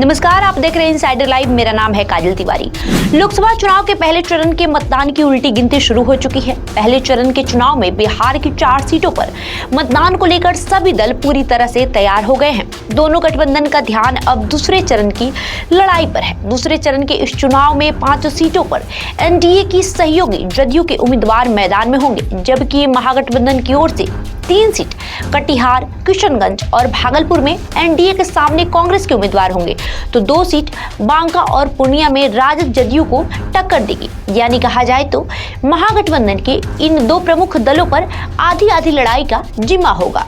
नमस्कार, आप देख रहे हैं इनसाइडर लाइव। मेरा नाम है काजल तिवारी। लोकसभा चुनाव के पहले चरण के मतदान की उल्टी गिनती शुरू हो चुकी है। पहले चरण के चुनाव में बिहार की 4 सीटों पर मतदान को लेकर सभी दल पूरी तरह से तैयार हो गए हैं। दोनों गठबंधन का ध्यान अब दूसरे चरण की लड़ाई पर है। दूसरे चरण के इस चुनाव में 5 सीटों पर एनडीए की सहयोगी जदयू के उम्मीदवार मैदान में होंगे, जबकि महागठबंधन की ओर से 3 सीट कटिहार, किशनगंज और भागलपुर में एनडीए के सामने कांग्रेस के उम्मीदवार होंगे, तो 2 सीट बांका और पूर्णिया में राजद जदयू को टक्कर देगी। यानी कहा जाए तो महागठबंधन के इन 2 प्रमुख दलों पर आधी आधी लड़ाई का जिम्मा होगा।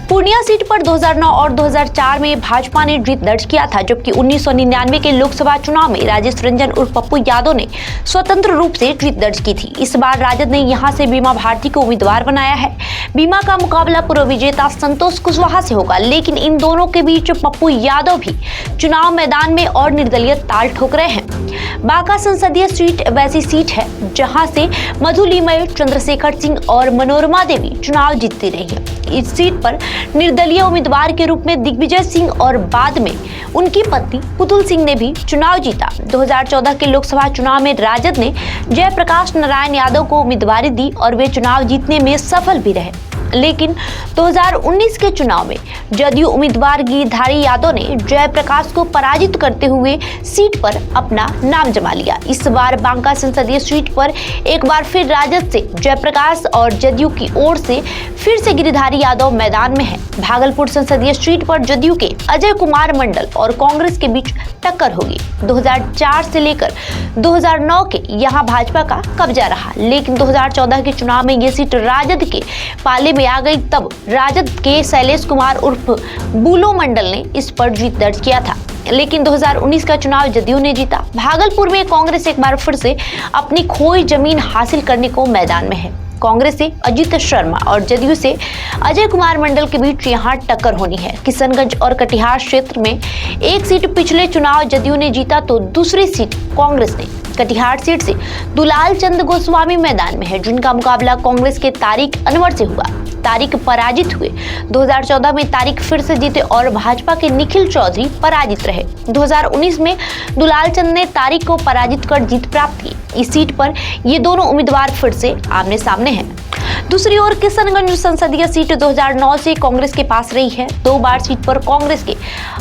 पूर्णिया सीट पर 2009 और 2004 में भाजपा ने जीत दर्ज किया था, जबकि 1999 के लोकसभा चुनाव में राजेश रंजन उर्फ पप्पू यादव ने स्वतंत्र रूप से जीत दर्ज की थी। इस बार राजद ने यहां से बीमा भारती को उम्मीदवार बनाया है। बीमा का मुकाबला पूर्व विजेता संतोष कुशवाहा से होगा, लेकिन इन दोनों के बीच पप्पू यादव भी चुनाव मैदान में और निर्दलीय ताल ठोक रहे हैं। बांका संसदीय सीट वैसी सीट है जहां से मधुलिमय, चंद्रशेखर सिंह और मनोरमा देवी चुनाव जीतती रही है। इस सीट पर निर्दलीय उम्मीदवार के रूप में दिग्विजय सिंह और बाद में उनकी पत्नी पुतुल सिंह ने भी चुनाव जीता। 2014 के लोकसभा चुनाव में राजद ने जयप्रकाश नारायण यादव को उम्मीदवारी दी और वे चुनाव जीतने में सफल भी रहे, लेकिन 2019 के चुनाव में जदयू उम्मीदवार गिरिधारी यादव ने जयप्रकाश को पराजित करते हुए सीट पर अपना नाम जमा लिया। इस बार बांका संसदीय सीट पर एक बार फिर राजद से जयप्रकाश और जदयू की ओर से फिर से गिरिधारी यादव मैदान में है। भागलपुर संसदीय सीट पर जदयू के अजय कुमार मंडल और कांग्रेस के बीच टक्कर होगी। 2004 से लेकर 2009 के यहाँ भाजपा का कब्जा रहा, लेकिन 2014 के चुनाव में ये सीट राजद के पाले में आ गई। तब राजद के शैलेश कुमार उर्फ बुलो मंडल ने इस पर जीत दर्ज किया था, लेकिन 2019 का चुनाव जदयू ने जीता। भागलपुर में कांग्रेस एक बार फिर से अपनी खोई जमीन हासिल करने को मैदान में है। कांग्रेस से अजित शर्मा और जदयू से अजय कुमार मंडल के बीच यहां टक्कर होनी है। किशनगंज और कटिहार क्षेत्र में एक सीट पिछले चुनाव जदयू ने जीता, तो दूसरी सीट कांग्रेस ने। कटिहार सीट से दुलाल चंद गोस्वामी मैदान में है, जिनका मुकाबला कांग्रेस के तारिक अनवर से हुआ। तारिक पराजित हुए। 2014 में तारिक फिर से जीते और भाजपा के निखिल चौधरी पराजित रहे। 2019 में दुलाल चंद ने तारिक को पराजित कर जीत प्राप्त की। इस सीट पर ये दोनों उम्मीदवार फिर से आमने सामने हैं। दूसरी ओर किशनगंज संसदीय सीट 2009 से कांग्रेस के पास रही है। 2 बार सीट पर कांग्रेस के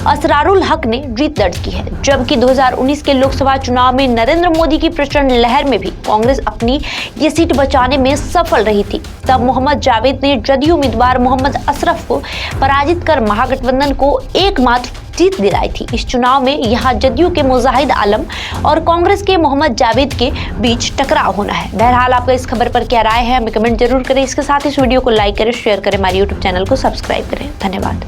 असरारुल हक ने जीत दर्ज की है, जबकि 2019 के लोकसभा चुनाव में नरेंद्र मोदी की प्रचंड लहर में भी कांग्रेस अपनी ये सीट बचाने में सफल रही थी। तब मोहम्मद जावेद ने जदयू उम्मीदवार मोहम्मद अशरफ को पराजित कर महागठबंधन को एकमात्र जीत दिलाई थी। इस चुनाव में यहां जदयू के मुजाहिद आलम और कांग्रेस के मोहम्मद जावेद के बीच टकराव होना है। बहरहाल आपका इस खबर पर क्या राय है, हमें कमेंट जरूर करें। इसके साथ इस वीडियो को लाइक करें, शेयर करें, हमारे यूट्यूब चैनल को सब्सक्राइब करें। धन्यवाद।